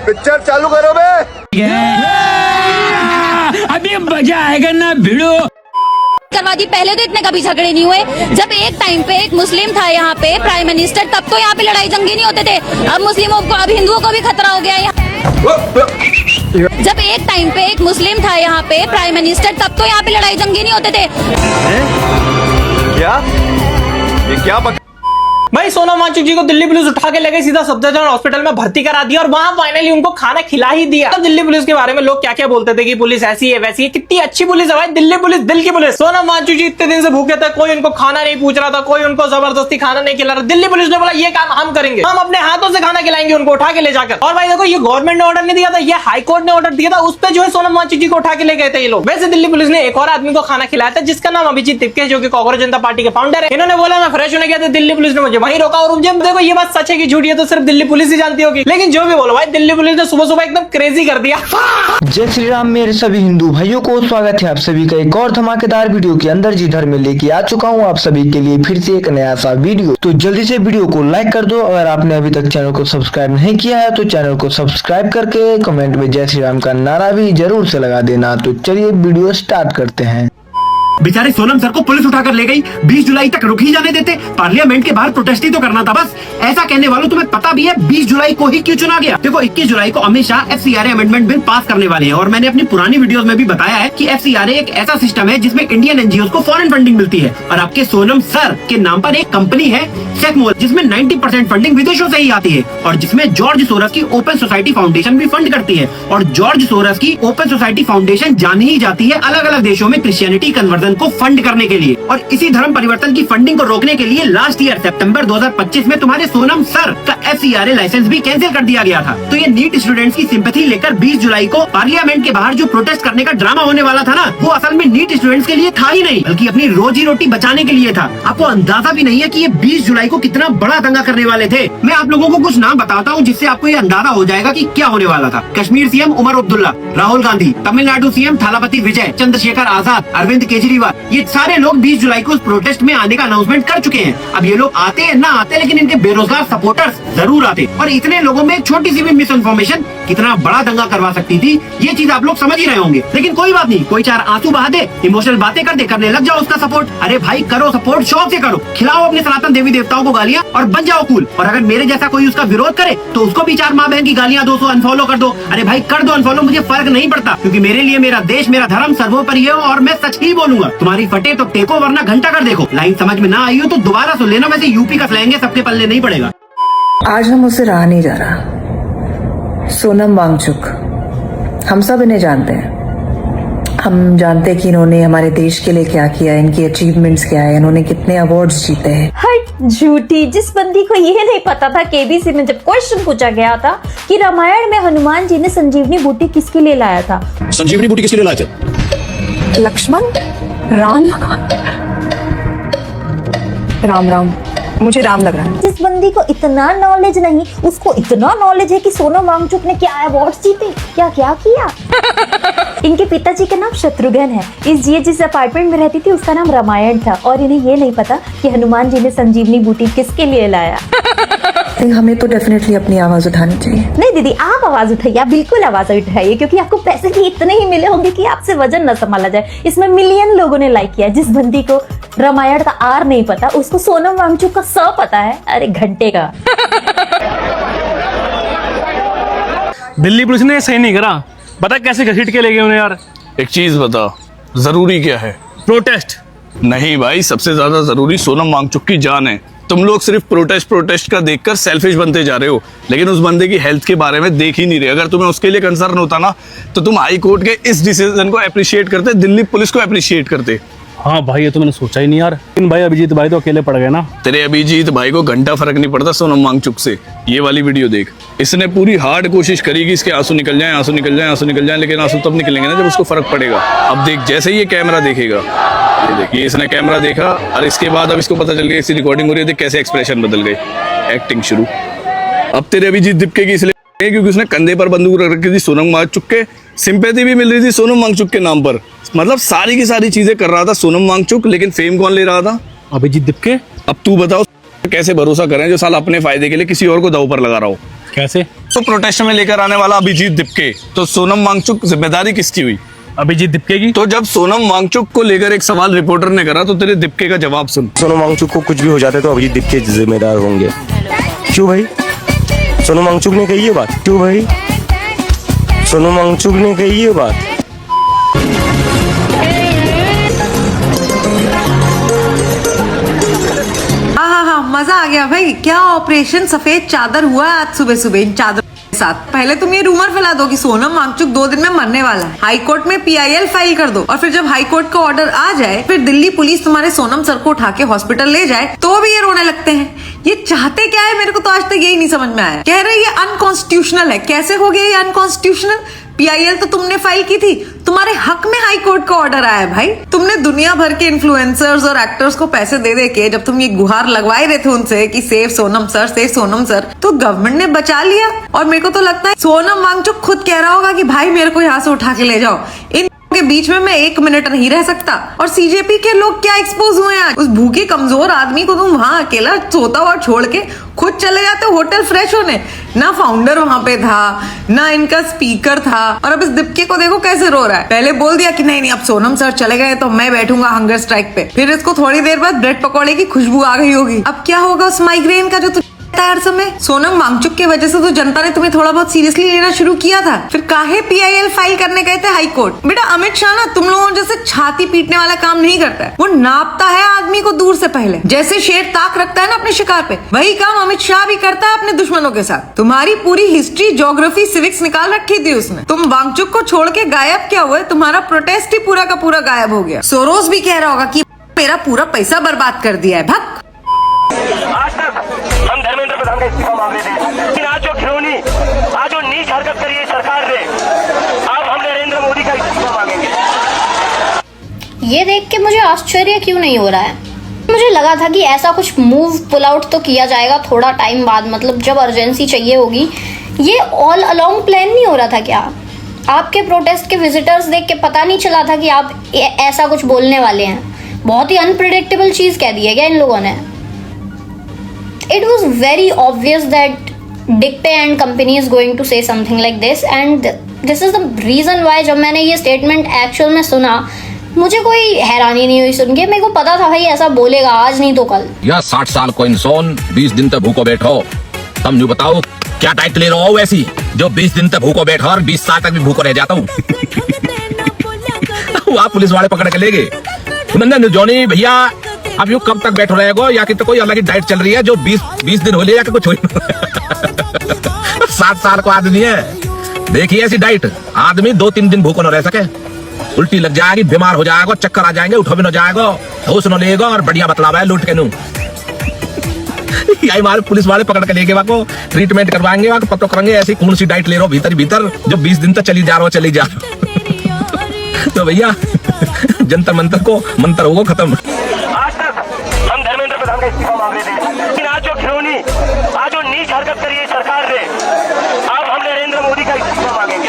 Picture चालू करो बे। अभी मजा आएगा ना भिड़ो। करवा दी। पहले तो इतने कभी झगड़े नहीं हुए। जब एक टाइम पे एक मुस्लिम था यहाँ पे प्राइम मिनिस्टर, तब तो यहाँ पे लड़ाई जंगी नहीं होते थे। अब मुस्लिमों को, अब हिंदुओं को भी खतरा हो गया है। जब एक टाइम पे एक मुस्लिम था यहाँ पे प्राइम मिनिस्टर, तब तो यहाँ पे लड़ाई जंगी नहीं होते थे। क्या ये क्या भाई सोनम वांगचुक जी को दिल्ली पुलिस उठा के ले गई, सीधा सफदरजंग हॉस्पिटल में भर्ती करा दिया और वहां फाइनली उनको खाना खिला ही दिया। तो दिल्ली पुलिस के बारे में लोग क्या क्या बोलते थे कि पुलिस ऐसी है वैसी है, कितनी अच्छी पुलिस है भाई दिल्ली पुलिस, दिल की पुलिस। सोनम वांगचुक जी इतने दिन से भूखे थे, कोई उनको खाना नहीं पूछ रहा था, कोई उनको जबरदस्ती खाना नहीं खिला रहा। दिल्ली पुलिस ने बोला ये काम हम करेंगे, हम अपने हाथों से खाना खिलाएंगे उनको उठा के ले जाकर। और भाई देखो ये गवर्नमेंट ने ऑर्डर नहीं दिया था, ये हाईकोर्ट ने ऑर्डर दिया था, उस पर जो है सोनम वांगचुक जी को उठा के ले गए थे ये लोग। वैसे दिल्ली पुलिस ने एक और आदमी को खाना खिलाया था जिसका नाम अभिजीत तिपके, जो कि कांग्रेस जनता पार्टी के फाउंडर है। इन्होंने बोला मैं फ्रेश होने गया था, दिल्ली पुलिस ने मुझे वहीं रोका। और जब देखो ये बात सच है कि झूठी है तो सिर्फ दिल्ली पुलिस ही जानती होगी, लेकिन जो भी बोलो भाई दिल्ली पुलिस ने सुबह सुबह एकदम क्रेजी कर दिया। जय श्री राम मेरे सभी हिंदू भाइयों को, स्वागत है आप सभी का एक और धमाकेदार वीडियो के अंदर जिधर मैं लेके आ चुका हूँ आप सभी के लिए फिर से एक नया सा वीडियो। तो जल्दी से वीडियो को लाइक कर दो। अगर आपने अभी तक चैनल को सब्सक्राइब नहीं किया है तो चैनल को सब्सक्राइब करके कमेंट में जय श्री राम का नारा भी जरूर से लगा देना। तो चलिए वीडियो स्टार्ट करते हैं। बेचारे सोनम सर को पुलिस उठाकर ले गई, 20 जुलाई तक रुक ही जाने देते, पार्लियामेंट के बाहर प्रोटेस्ट ही तो करना था बस। ऐसा कहने वालों तुम्हें पता भी है 20 जुलाई को ही क्यों चुना गया? देखो 21 जुलाई को Amit Shah FCRA amendment bill pass करने वाले हैं और मैंने अपनी पुरानी वीडियोस में भी बताया है कि FCRA एक ऐसा सिस्टम है जिसमें इंडियन NGOs को फॉरेन फंडिंग मिलती है और आपके सोनम सर के नाम पर एक कंपनी है सेकमोल, जिसमें 90% फंडिंग विदेशों से ही आती है और जिसमें जॉर्ज सोरस की ओपन सोसाइटी फाउंडेशन भी फंड करती है। और जॉर्ज सोरस की ओपन सोसाइटी फाउंडेशन जानी ही जाती है अलग अलग देशों में क्रिश्चियनिटी कन्वर्जन को फंड करने के लिए। और इसी धर्म परिवर्तन की फंडिंग को रोकने के लिए लास्ट ईयर सितंबर 2025 में तुम्हारे सोनम सर का FCRA लाइसेंस भी कैंसिल कर दिया गया था। तो ये नीट स्टूडेंट्स की सिंपैथी लेकर 20 जुलाई को पार्लियामेंट के बाहर जो प्रोटेस्ट करने का ड्रामा होने वाला था ना, वो असल में नीट स्टूडेंट्स के लिए था ही नहीं, बल्कि अपनी रोजी रोटी बचाने के लिए था। आपको अंदाजा भी नहीं है कि ये 20 जुलाई को कितना बड़ा दंगा करने वाले थे। मैं आप लोगों को कुछ नाम बताता हूँ जिससे आपको ये अंदाजा हो जाएगा कि क्या होने वाला था। कश्मीर CM उमर अब्दुल्ला, राहुल गांधी, तमिलनाडु CM थालापति विजय, चंद्रशेखर आजाद, अरविंद केजरीवाल, ये सारे लोग 20 जुलाई को उस प्रोटेस्ट में आने का अनाउंसमेंट कर चुके हैं। अब ये लोग आते हैं ना आते, लेकिन इनके बेरोजगार सपोर्टर्स जरूर आते। और इतने लोगों में एक छोटी सी भी मिस इन्फॉर्मेशन कितना बड़ा दंगा करवा सकती थी, ये चीज आप लोग समझ ही रहे होंगे। लेकिन कोई बात नहीं, कोई 4 आंसू बहा दे, इमोशनल बातें कर दे, करने लग जाओ उसका सपोर्ट। अरे भाई करो सपोर्ट, शौक से करो, खिलाओ अपने सनातन देवी देवताओं को गालियां और बन जाओ कूल। और अगर मेरे जैसा कोई उसका विरोध करे तो उसको भी 4 माँ बहन की गालियां दो, अनफॉलो कर दो। अरे भाई कर दो अनफॉलो, मुझे फर्क नहीं पड़ता, क्योंकि मेरे लिए मेरा देश मेरा धर्म सर्वोपरि है और मैं सच ही बोलूंगा। तुम्हारी फटे तो टेको वरना घंटा कर देखो। लाइन समझ में ना आई हो तो दोबारा सुन लेना, वैसे यूपी का स्लैंग है, सबके पल्ले नहीं पड़ेगा। आज ना मुझसे रहा नहीं जा रहा। सोनम वांगचुक, हम सब इन्हें जानते हैं। हम जानते हैं कि इन्होंने हमारे देश के लिए क्या किया, इनकी अचीवमेंट्स क्या है, इन्होंने कितने अवार्ड्स जीते हैं। हट झूठी, जिस बंदी को ये नहीं पता था KBC में जब क्वेश्चन पूछा गया था कि रामायण में हनुमान जी ने संजीवनी बूटी किसके लिए लाया था, संजीवनी बूटी किसके लिए लाए थे? लक्ष्मण, राम, राम मुझे राम लग रहा है। जिस बंदी को इतना नॉलेज नहीं, उसको इतना नॉलेज है कि सोनम वांगचुक ने क्या अवार्ड जीते, क्या क्या किया। इनके पिताजी का नाम शत्रुघ्न है। ये जिस अपार्टमेंट में रहती थी उसका नाम रामायण था और इन्हें ये नहीं पता कि हनुमान जी ने संजीवनी बूटी किसके लिए लाया। हमें तो डेफिनेटली अपनी आवाज उठानी चाहिए। नहीं दीदी, आप आवाज उठाइए, आप बिल्कुल आवाज उठाइए, क्योंकि आपको पैसे भी इतने ही मिले होंगे कि आपसे वजन न संभाला जाए। इसमें मिलियन लोगों ने लाइक किया। जिस बंदी को रामायण का R नहीं पता, उसको सोनम वांगचुक का स पता है। अरे घंटे का। दिल्ली पुलिस ने सही नहीं करा, पता कैसे घसीट के ले गए उन्हें यार। एक चीज बता, जरूरी क्या है? प्रोटेस्ट नहीं भाई, सबसे ज्यादा जरूरी सोनम वांगचुक की जान है। तुम लोग सिर्फ प्रोटेस्ट का देखकर सेल्फिश बनते जा रहे हो, लेकिन उस बंदे की हेल्थ के बारे में देख ही नहीं रहे। अगर तुम्हें उसके लिए कंसर्न होता ना तो तुम हाई कोर्ट के इस डिसीजन को अप्रिशिएट करते, दिल्ली पुलिस को अप्रिशिएट करते। हाँ भाई, ये तो मैंने सोचा ही नहीं यार। लेकिन भाई अभिजीत भाई तो अकेले पड़ गए ना। तेरे अभिजीत भाई को घंटा फर्क नहीं पड़ता सोनम वांगचुक से। ये वाली वीडियो देख, इसने पूरी हार्ड कोशिश करी कि इसके आंसू निकल जाएं, आंसू निकल जाएं, आंसू निकल जाएं, लेकिन आंसू तब निकलेंगे ना जब उसको फर्क पड़ेगा। अब देख, जैसे ही ये कैमरा देखेगा, ये देखिए इसने कैमरा देखा और इसके बाद अब इसको पता चल गया, इसकी रिकॉर्डिंग हो रही है, देख कैसे एक्सप्रेशन बदल गए, एक्टिंग शुरू। अब तेरे अभिजीत दिपकेगी इसलिए क्योंकि उसने कंधे पर बंदूक रख रखी थी सोनम वांगचुक के, सिंपैथी भी मिल रही थी सोनम वांगचुक के नाम पर। मतलब सारी की सारी चीजें कर रहा था सोनम वांगचुक, लेकिन फेम कौन ले रहा था? अभिजीत दिपके। अब तू बताओ कैसे भरोसा करें जो साला अपने फायदे के लिए किसी और को दांव पर लगा रहा हो? कैसे? तो प्रोटेस्ट में लेकर आने वाला अभिजीत दीपके, तो सोनम वांगचुक जिम्मेदारी किसकी हुई? अभिजीत दीपके की। तो जब सोनम वांगचुक को लेकर एक सवाल रिपोर्टर ने करा तो तेरे दीपके का जवाब सुन। सोनम वांगचुक को कुछ भी हो जाता है तो अभिजीत दीपके जिम्मेदार होंगे। क्यों भाई? सोनम वांगचुक ने कही ये बात? क्यों भाई? सोनम वांगचुक ने कही ये बात? हाँ, मजा आ गया भाई। क्या ऑपरेशन सफेद चादर हुआ आज सुबह सुबह इन चादर के साथ। पहले तुम ये रूमर फैला दो कि सोनम वांगचुक 2 दिन में मरने वाला है, हाई कोर्ट में PIL फाइल कर दो, और फिर जब हाई कोर्ट का ऑर्डर आ जाए फिर दिल्ली पुलिस तुम्हारे सोनम सर को उठा के हॉस्पिटल ले जाए तो भी ये रोने लगते हैं। ये चाहते क्या है? मेरे को तो आज तक यही नहीं समझ में आया। कह रहे ये अनकॉन्स्टिट्यूशनल है। कैसे हो गया ये अनकॉन्स्टिट्यूशनल? PIL तो तुमने फाइल की थी, तुम्हारे हक में हाई कोर्ट का ऑर्डर आया है भाई। तुमने दुनिया भर के इन्फ्लुएंसर्स और एक्टर्स को पैसे दे दे के जब तुम ये गुहार लगवाए रहे थे उनसे कि सेव सोनम सर, तो गवर्नमेंट ने बचा लिया। और मेरे को तो लगता है सोनम वांगचुक खुद कह रहा होगा कि भाई मेरे को यहाँ से उठा के ले जाओ, इन के बीच में मैं 1 मिनट नहीं रह सकता। और CJP के लोग क्या एक्सपोज हुए हैं? उस भूखे कमजोर आदमी को तुम वहां अकेला सोता हुआ छोड़ के खुद चले जाते हो होटल फ्रेश होने। ना फाउंडर वहां पे था, ना इनका स्पीकर था, और अब इस दीपके को देखो कैसे रो रहा है। पहले बोल दिया कि नहीं अब सोनम सर चले गए तो मैं बैठूंगा हंगर स्ट्राइक पे। फिर इसको थोड़ी देर बाद ब्रेड पकौड़े की खुशबू आ गई होगी। अब क्या होगा उस माइग्रेन का जो हर समय? सोनम वांगचुक की वजह से तो जनता ने तुम्हें थोड़ा बहुत सीरियसली लेना शुरू किया था। फिर काहे PIL फाइल करने गए थे हाई कोर्ट? बेटा अमित शाह ना तुम लोगों जैसे छाती पीटने वाला काम नहीं करता है। वो नापता है आदमी को दूर से पहले। जैसे शेर ताक रखता है ना अपने शिकार पे, वही काम अमित शाह भी करता है अपने दुश्मनों के साथ। तुम्हारी पूरी हिस्ट्री, ज्योग्राफी, सिविक्स निकाल रखी थी उसने। तुम वांगचुक को छोड़ के गायब क्या हुए? तुम्हारा प्रोटेस्ट ही पूरा का पूरा गायब हो गया। सोरोस भी कह रहा होगा कि मेरा पूरा पैसा बर्बाद कर दिया है। भक आज तक हम धर्मेंद्र प्रधान का इस्तीफा मांग रहे थे, लेकिन आज जो घिनौनी, आज जो नीच हरकत करी है सरकार ने, अब हम नरेंद्र मोदी का इस्तीफा मांगेंगे। ये देख के मुझे आश्चर्य क्यों नहीं हो रहा है? मुझे लगा था कि ऐसा कुछ मूव पुल आउट तो किया जाएगा थोड़ा टाइम बाद, मतलब जब अर्जेंसी चाहिए होगी। ये ऑल अलोंग प्लान नहीं हो रहा था क्या? आपके प्रोटेस्ट के विजिटर्स देख के पता नहीं चला था कि आप ऐसा कुछ बोलने वाले हैं? बहुत ही अनप्रिडिक्टेबल चीज कह दी है क्या इन लोगों ने? It was very obvious that Dikpe and company is going to say something like this, and this is the reason why जब मैंने ये statement actual में सुना मुझे कोई हैरानी नहीं हुई सुन के। मेरे को पता था भाई ऐसा बोलेगा आज नहीं तो कल। या 60 साल को इंसान 20 दिन तक भूखो बैठो, तुम न्यू बताओ क्या डाइट ले रहे हो ऐसी जो 20 दिन तक भूखो बैठो और 20 साल तक भी भूखो रह जाता हूँ। वहाँ पुलिस वाले पकड़ के ले गए। जॉनी भैया अब यू कब तक बैठो रहेगो, या कि तो कोई अलग ही डाइट चल रही है जो 20 दिन हो लिया, या कि कुछ हो 60 साल को आदमी है। देखिए ऐसी डाइट आदमी 2-3 दिन भूखो न रह सके, उल्टी लग जाएगी, बीमार हो जाएगा, चक्कर आ जाएंगे, उठो भी न जाएगा, होश न लेगा, और बढ़िया बतलावा है लूट के नू। यही हमारे पुलिस वाले पकड़ के लेके वहाँ को ट्रीटमेंट करवाएंगे, वहाँ को पता करेंगे ऐसी कौन सी डाइट ले रहे हो भीतर जो 20 दिन तक चली जा रहा हो। तो भैया जंतर मंतर को मंत्र होगा खत्म। आज तक हम धर्मेंद्र प्रधान का इस्तीफा मांग रहे थे, लेकिन आज जो घिनौनी, आज जो नीच हरकत करी है सरकार ने, अब हम नरेंद्र मोदी का इस्तीफा मांगेंगे।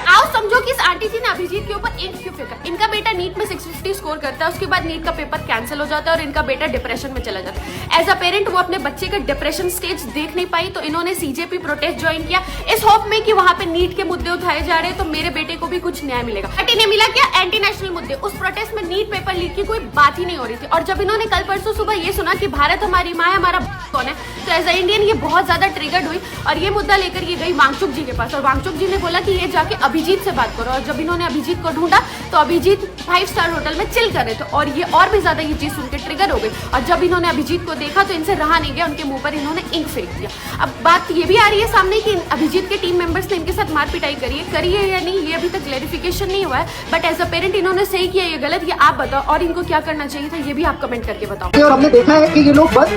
आओ समझो कि इस आंटी जी ने अभिजीत के ऊपर इंक क्यों फेंका। इनका बेटा नीट में 650 स्कोर करता है, उसके बाद नीट का पेपर कैंसिल हो जाता है और इनका बेटा डिप्रेशन में चला जाता है। एज अ पेरेंट वो अपने बच्चे का डिप्रेशन स्टेज देख नहीं पाई, तो इन्होंने CJP प्रोटेस्ट ज्वाइन किया इस होप में कि वहां पे नीट के मुद्दे उठाए जा रहे हैं तो मेरे बेटे को भी कुछ न्याय मिलेगा। बट इन्हें मिला क्या? एंटी नेशनल मुद्दे। उस प्रोटेस्ट में नीट पेपर लीक की कोई बात ही नहीं हो रही थी। और जब इन्होंने कल परसों सुबह ये सुना कि भारत हमारी माँ है, हमारा कौन है, तो एज अ इंडियन ये बहुत ज्यादा ट्रिगर्ड हुई और ये मुद्दा लेकर ये गई वांगचुक जी के पास। और वांगचुक जी ने बोला कि ये जाके अभिजीत से बात करो। और जब इन्होंने अभिजीत को ढूंढा तो अभिजीत 5 स्टार होटल में चिल कर रहे थे, और ये और भी ज्यादा ये चीज सुन के ट्रिगर हो गई। और जब इन्होंने अभिजीत को देखा तो इनसे रहा नहीं गया, उनके मुंह पर इन्होंने इंक फेंक दिया। अब बात ये भी आ रही है सामने कि अभिजीत के टीम मेंबर्स ने इनके साथ मार पिटाई करी है या नहीं, ये अभी तक क्लैरिफिकेशन नहीं हुआ है। बट एज अ पेरेंट इन्होंने सही किया ये गलत, ये आप बताओ, और इनको क्या करना चाहिए था ये भी आप कमेंट करके बताओ। और हमने देखा है कि ये लोग बस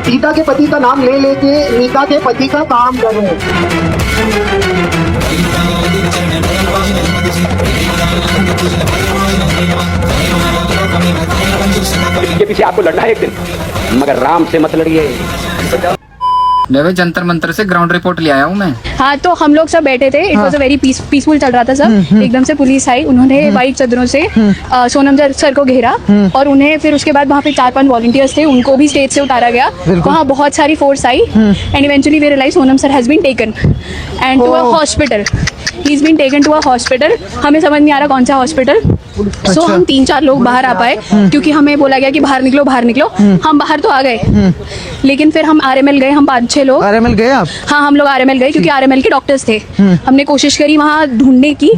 सीता के पति का नाम ले लेके नीता के पति का काम कर रहे हैं। इसके पीछे आपको लड़ना है एक दिन, मगर राम से मत लड़िए। ले जंतर मंतर से ग्राउंड रिपोर्ट ले आया हूँ मैं। हाँ, तो हम लोग सब बैठे थे, it was a very peaceful चल रहा था सब। एकदम से पुलिस आई, उन्होंने व्हाइट चादरों से सोनम सर को घेरा और उन्हें फिर उसके बाद वहाँ पे 4-5 वॉलंटियर्स थे, उनको भी स्टेज से उतारा गया। वहाँ बहुत सारी फोर्स आई and eventually we realize Sonam sir has been taken and to a hospital. He is been taken to a hospital. हमें समझ नहीं आ रहा कौन सा हॉस्पिटल। सो हम 3-4 लोग बाहर आ पाए क्योंकि हमें बोला गया कि बाहर निकलो बाहर निकलो। हम बाहर तो आ गए, लेकिन फिर हम RML गए, हम 5-6 लोग। RML गए आप? हाँ, हम लोग RML गए क्योंकि RML के डॉक्टर्स थे। हमने कोशिश करी वहाँ ढूंढने की,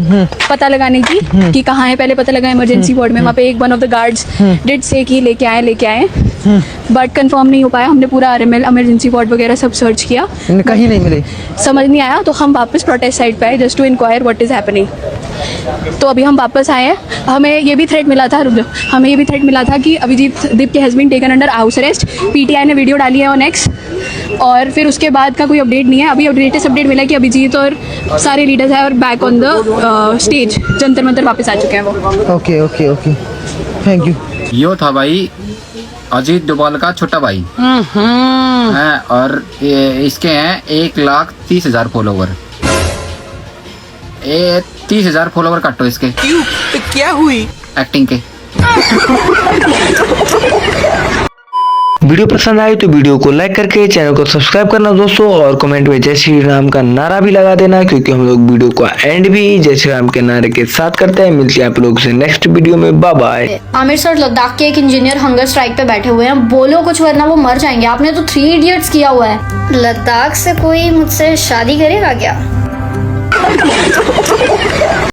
पता लगाने की कि कहाँ है, पहले पता लगा इमरजेंसी वार्ड में। वहाँ पे एक one of the guards did से कि लेके आए बट कंफर्म नहीं हो पाया। हमने पूरा RML इमरजेंसी वार्ड वगैरह सब सर्च किया, कहीं नहीं मिले, समझ नहीं आया। तो हम वापस प्रोटेस्ट साइड पे आए just to inquire what is happening. तो अभी हम वापस आए हैं। हमें ये भी थ्रेट मिला था, रुक जाओ, हमें ये भी थ्रेट मिला था कि Abhijeet Deep has been taken under house arrest. PTI ने वीडियो डाली है ऑन X और फिर उसके बाद का कोई अपडेट नहीं है। अभी लेटेस्ट अपडेट मिला कि अभिजीत और सारे लीडर्स हैं और back on the stage Jantar Mantar वापस आ चुके हैं वो। Okay okay okay, thank you. यो था भाई अजीत डोभाल का छोटा भाई है और इसके हैं 1,30,000 फॉलोवर। 30,000 फॉलोवर काटो इसके। क्यों? तो क्या हुई? एक्टिंग के। वीडियो पसंद आई तो वीडियो को लाइक करके चैनल को सब्सक्राइब करना दोस्तों, और कमेंट में जय श्री राम का नारा भी लगा देना, क्योंकि हम लोग वीडियो को एंड भी जय श्री राम के नारे के साथ करते हैं। मिलते हैं आप लोग से नेक्स्ट वीडियो में, bye bye. Aamir sir Ladakh के एक इंजीनियर हंगर स्ट्राइक पे बैठे हुए हैं, बोलो कुछ वरना वो मर जाएंगे। आपने तो 3 इडियट्स किया हुआ है। लद्दाख से कोई मुझसे शादी करेगा क्या?